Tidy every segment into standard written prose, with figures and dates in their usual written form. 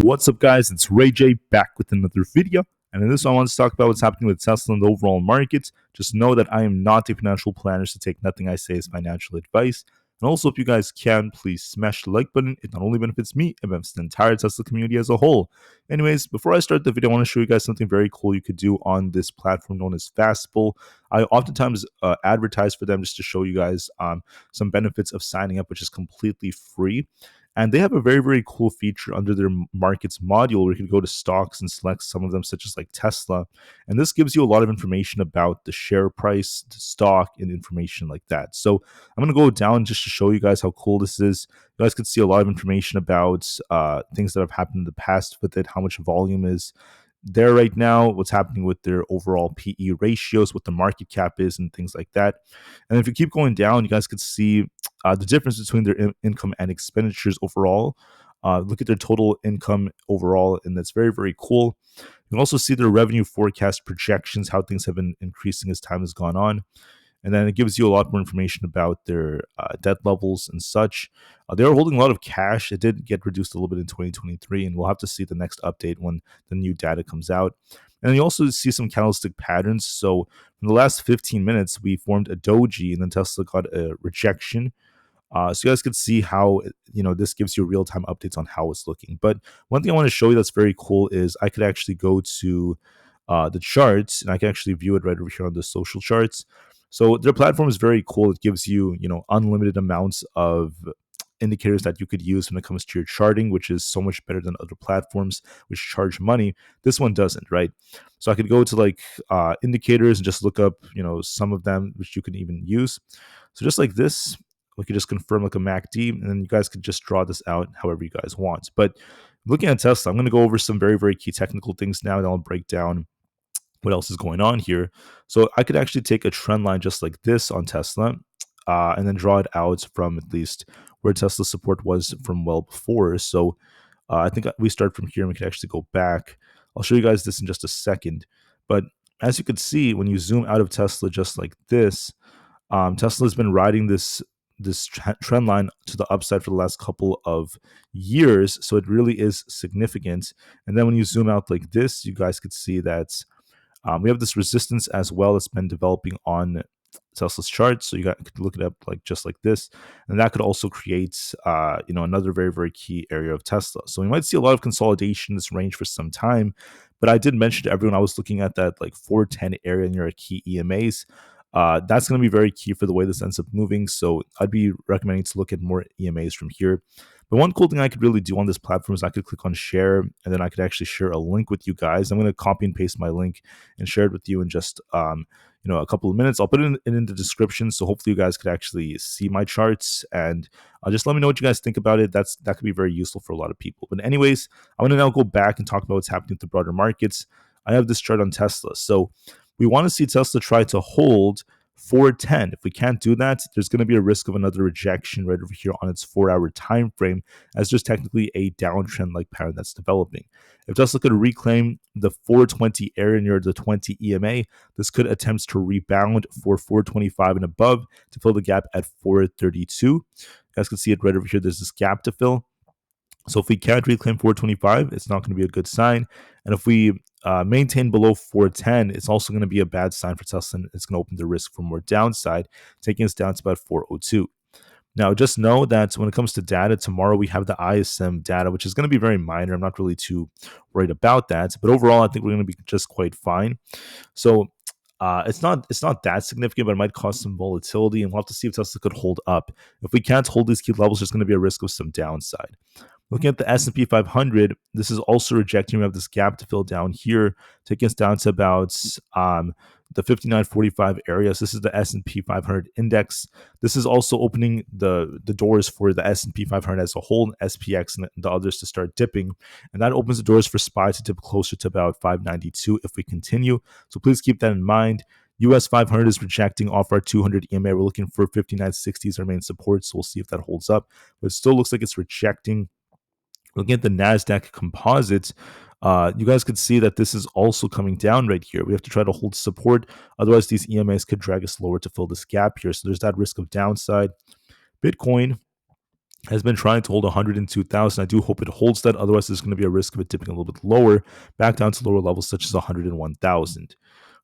What's up, guys? It's Ray J back with another video. And in this one, I want to talk about what's happening with Tesla and the overall market. Just know that I am not a financial planner, so take nothing I say as financial advice. And also, if you guys can, please smash the like button. It not only benefits me, it benefits the entire Tesla community as a whole. Anyways, before I start the video, I want to show you guys something very cool you could do on this platform known as FastBull. I oftentimes advertise for them just to show you guys some benefits of signing up, which is completely free. And they have a very, very cool feature under their markets module where you can go to stocks and select some of them, such as like Tesla. And this gives you a lot of information about the share price, the stock, and information like that. So I'm going to go down just to show you guys how cool this is. You guys can see a lot of information about things that have happened in the past with it, how much volume is there right now, what's happening with their overall PE ratios, what the market cap is, and things like that. And if you keep going down, you guys could see the difference between their income and expenditures overall. Look at their total income overall, and that's very, very cool. You can also see their revenue forecast projections, how things have been increasing as time has gone on. And then it gives you a lot more information about their debt levels and such. They were holding a lot of cash. It did get reduced a little bit in 2023, and we'll have to see the next update when the new data comes out. And you also see some candlestick patterns. So in the last 15 minutes, we formed a doji, and then Tesla got a rejection. So you guys could see how this gives you real-time updates on how it's looking. But one thing I want to show you that's very cool is I could actually go to the charts, and I can actually view it right over here on the social charts. So their platform is very cool. It gives you, unlimited amounts of indicators that you could use when it comes to your charting, which is so much better than other platforms which charge money. This one doesn't, right? So I could go to like indicators and just look up, some of them which you can even use. So just like this, we could just confirm like a MACD, and then you guys could just draw this out however you guys want. But looking at Tesla, I'm going to go over some very, very key technical things now, and I'll break down what else is going on here. So I could actually take a trend line just like this on Tesla and then draw it out from at least where Tesla support was from well before. So I think we start from here and we can actually go back. I'll show you guys this in just a second. But as you can see, when you zoom out of Tesla just like this, Tesla has been riding this trend line to the upside for the last couple of years. So it really is significant. And then when you zoom out like this, you guys could see that we have this resistance as well that's been developing on Tesla's chart. So you could look it up like just like this, and that could also create another very, very key area of Tesla. So we might see a lot of consolidation in this range for some time. But I did mention to everyone I was looking at that like 410 area near a key EMAs. That's going to be very key for the way this ends up moving. So I'd be recommending to look at more EMAs from here. But one cool thing I could really do on this platform is I could click on share, and then I could actually share a link with you guys. I'm going to copy and paste my link and share it with you in just a couple of minutes. I'll put it in the description, so hopefully you guys could actually see my charts, and just let me know what you guys think about it. That could be very useful for a lot of people. But anyways, I'm going to now go back and talk about what's happening with the broader markets. I have this chart on Tesla. So we want to see Tesla try to hold 410. If we can't do that, there's going to be a risk of another rejection right over here on its 4-hour time frame, as there's technically a downtrend like pattern that's developing. If Tesla could reclaim the 420 area near the 20 EMA, this could attempt to rebound for 425 and above to fill the gap at 432. You guys can see it right over here. There's this gap to fill. So if we can't reclaim 425, it's not going to be a good sign. And if we maintain below 410, it's also going to be a bad sign for Tesla, and it's going to open the risk for more downside, taking us down to about 402. Now, just know that when it comes to data, tomorrow we have the ISM data, which is going to be very minor. I'm not really too worried about that. But overall, I think we're going to be just quite fine. So it's not that significant, but it might cause some volatility, and we'll have to see if Tesla could hold up. If we can't hold these key levels, there's going to be a risk of some downside. Looking at the S&P 500, this is also rejecting. We have this gap to fill down here, taking us down to about the 5945 area. So this is the S&P 500 index. This is also opening the doors for the S&P 500 as a whole, SPX, and the others to start dipping. And that opens the doors for SPY to dip closer to about 592 if we continue. So please keep that in mind. US 500 is rejecting off our 200 EMA. We're looking for 5960 as our main support, so we'll see if that holds up. But it still looks like it's rejecting. Looking at the NASDAQ composite, you guys could see that this is also coming down right here. We have to try to hold support. Otherwise, these EMAs could drag us lower to fill this gap here. So there's that risk of downside. Bitcoin, has been trying to hold 102,000. I do hope it holds that. Otherwise, there's going to be a risk of it dipping a little bit lower, back down to lower levels such as 101,000.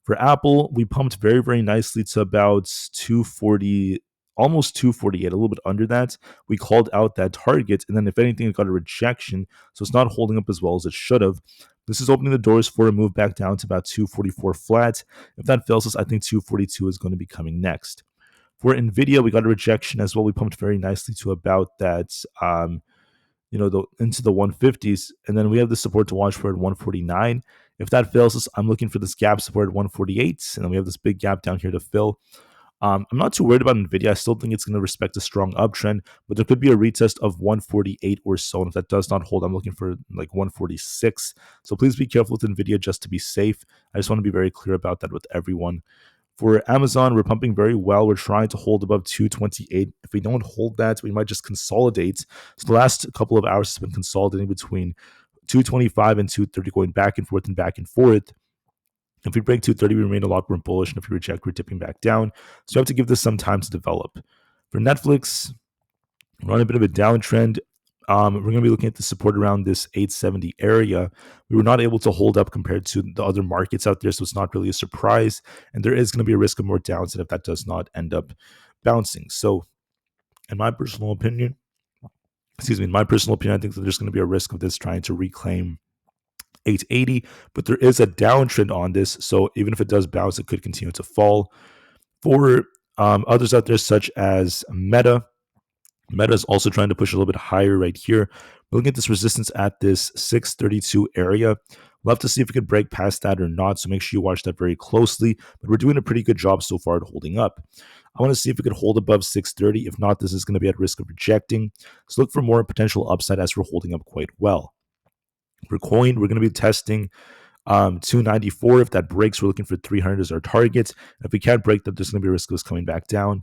For Apple, we pumped very, very nicely to about 240, almost 248, a little bit under that. We called out that target, and then if anything, it got a rejection, so it's not holding up as well as it should have. This is opening the doors for a move back down to about 244 flat. If that fails us, I think 242 is going to be coming next. For Nvda, we got a rejection as well. We pumped very nicely to about that, into the 150s, and then we have the support to watch for at 149. If that fails us, I'm looking for this gap support at 148, and then we have this big gap down here to fill. I'm not too worried about Nvidia. I still think it's going to respect a strong uptrend, but there could be a retest of 148 or so. And if that does not hold, I'm looking for like 146. So please be careful with Nvidia just to be safe. I just want to be very clear about that with everyone. For Amazon, we're pumping very well. We're trying to hold above 228. If we don't hold that, we might just consolidate. So the last couple of hours has been consolidating between 225 and 230, going back and forth and back and forth. If we break 230, we remain a lot more bullish, and if we reject, we're dipping back down. So you have to give this some time to develop. For Netflix, we're on a bit of a downtrend. We're going to be looking at the support around this 870 area. We were not able to hold up compared to the other markets out there, so it's not really a surprise. And there is going to be a risk of more downside if that does not end up bouncing. So, in my personal opinion, I think that there's going to be a risk of this trying to reclaim 880, but there is a downtrend on this. So even if it does bounce, it could continue to fall. For others out there, such as Meta is also trying to push a little bit higher right here. We're looking at this resistance at this 632 area. We'll have to see if we could break past that or not, so make sure you watch that very closely. But we're doing a pretty good job so far at holding up. I want to see if we could hold above 630. If not, this is going to be at risk of rejecting. So look for more potential upside as we're holding up quite well. For coin, we're going to be testing 294. If that breaks, we're looking for 300 as our target. If we can't break that, there's going to be a risk of us coming back down.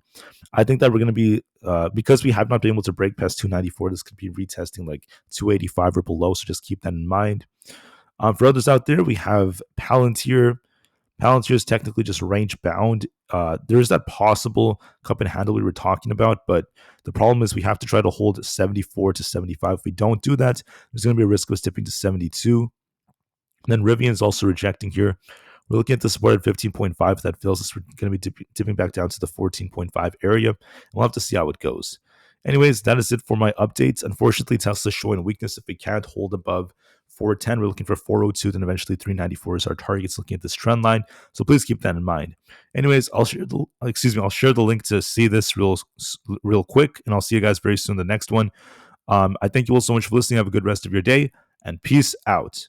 I think that we're going to be, because we have not been able to break past 294, this could be retesting like 285 or below, so just keep that in mind. For others out there, we have Palantir. Palantir is technically just range bound. There is that possible cup and handle we were talking about, but the problem is we have to try to hold 74 to 75. If we don't do that, there's going to be a risk of us dipping to 72. And then Rivian is also rejecting here. We're looking at the support at 15.5. If that fails us, we're going to be dipping back down to the 14.5 area. And we'll have to see how it goes. Anyways, that is it for my updates. Unfortunately, Tesla's showing weakness. If we can't hold above 410, we're looking for 402, then eventually 394 is our targets looking at this trend line. So please keep that in mind. Anyways, I'll share the link to see this real quick, and I'll see you guys very soon in the next one. I thank you all so much for listening. Have a good rest of your day, and peace out.